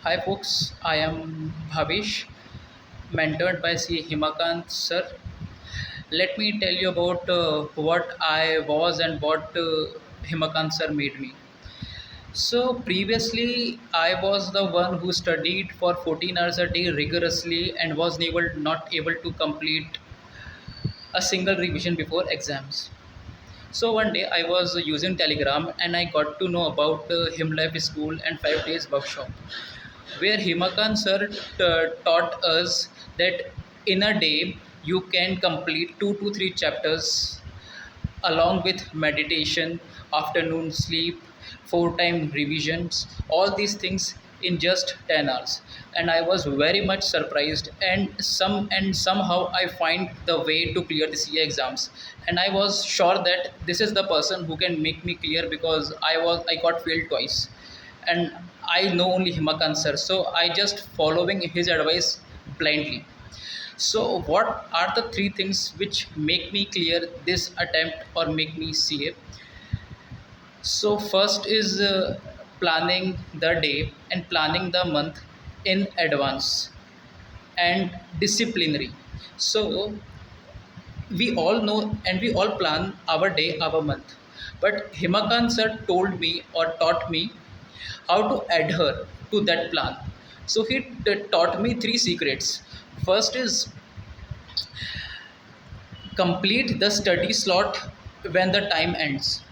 Hi folks, I am Bhavesh, mentored by C. Himakant sir. Let me tell you about what I was and what Himakant sir made me. So previously, I was the one who studied for 14 hours a day rigorously and was not able to complete a single revision before exams. So one day I was using Telegram and I got to know about Him Life School and 5 days workshop, where Himakan sir taught us that in a day you can complete 2 to 3 chapters along with meditation, afternoon sleep, 4 time revisions, all these things in just 10 hours. And I was very much surprised and somehow I find the way to clear the CA exams. And I was sure that this is the person who can make me clear because I got failed twice. And I know only Himakan sir. So I just following his advice blindly. So, what are the three things which make me clear this attempt or make me CA? So, first is planning the day and planning the month in advance and disciplinary. So, we all know and we all plan our day, our month. But Himakan sir told me or taught me how to adhere to that plan. So, he taught me three secrets. First is complete the study slot when the time ends.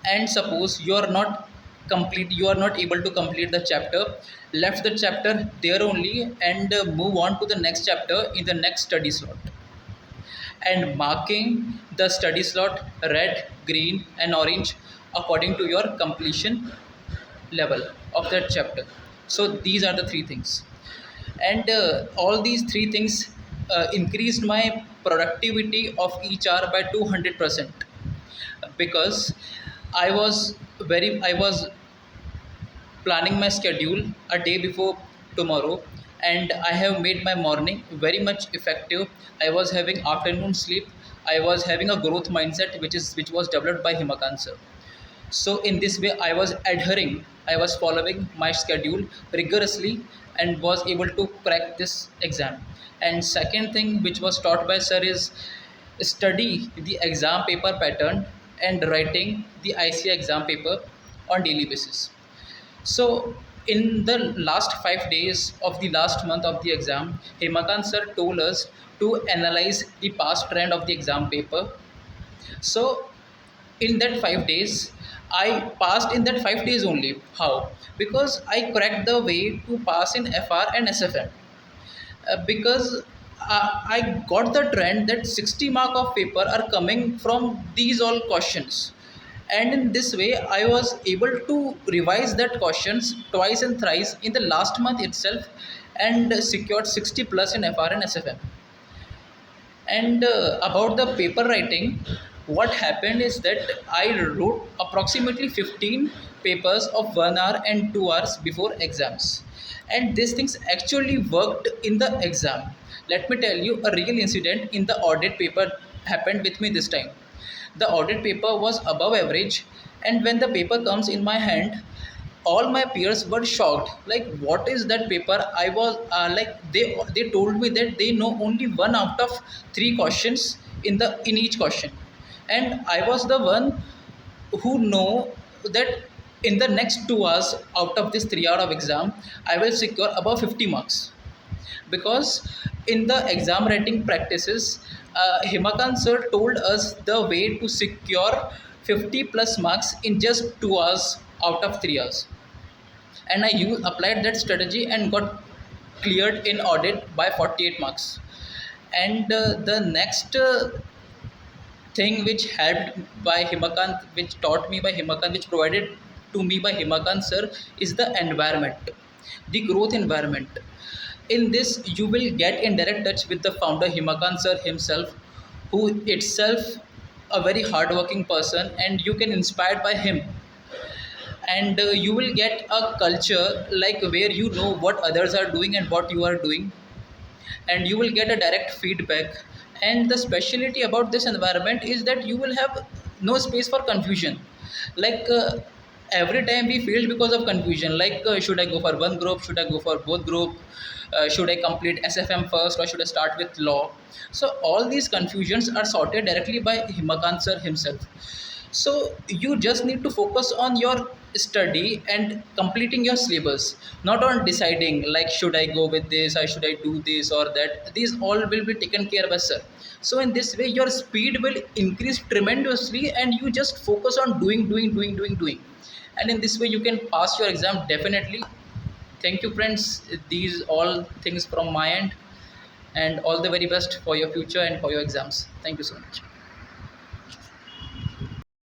And suppose you are not able to complete the chapter, left the chapter there only and move on to the next chapter in the next study slot, and marking the study slot red, green and orange according to your completion level of that chapter. So these are the three things, and all these three things increased my productivity of each hour by 200%, because I was planning my schedule a day before tomorrow, and I have made my morning very much effective. I was having afternoon sleep. I was having a growth mindset which was developed by Himakan sir. So in this way, I was following my schedule rigorously and was able to crack this exam. And second thing which was taught by sir is study the exam paper pattern and writing the ICA exam paper on daily basis. So in the last 5 days of the last month of the exam, Hemakant sir told us to analyze the past trend of the exam paper. So in that 5 days, I passed in that 5 days only. How? Because I cracked the way to pass in FR and SFM. Because I got the trend that 60 mark of paper are coming from these all questions. And in this way, I was able to revise that questions twice and thrice in the last month itself and secured 60 plus in FR and SFM. And about the paper writing, what happened is that I wrote approximately 15 papers of 1 hour and 2 hours before exams. And these things actually worked in the exam. Let me tell you a real incident in the audit paper happened with me this time. The audit paper was above average, and when the paper comes in my hand, all my peers were shocked, like what is that paper. I was like they told me that they know only one out of three questions in each question, and I was the one who know that in the next 2 hours out of this 3 hour of exam I will secure above 50 marks, because in the exam writing practices, Himakant sir told us the way to secure 50 plus marks in just 2 hours out of 3 hours, and applied that strategy and got cleared in audit by 48 marks. And the next thing which helped by Himakant, which taught me by Himakant, which provided to me by Himakant sir, is the environment, the growth environment. In this, you will get in direct touch with the founder Himakant sir himself, who itself a very hardworking person, and you can inspired by him, and you will get a culture like where you know what others are doing and what you are doing, and you will get a direct feedback. And the specialty about this environment is that you will have no space for confusion. Like every time we failed because of confusion, like should I go for one group, should I go for both group, should I complete SFM first or should I start with law. So all these confusions are sorted directly by Himakant sir himself. So you just need to focus on your study and completing your syllabus, not on deciding like should I go with this or should I do this or that. These all will be taken care by sir. So in this way your speed will increase tremendously and you just focus on doing, and in this way you can pass your exam definitely. Thank you friends, these all things from my end, and all the very best for your future and for your exams. Thank you so much.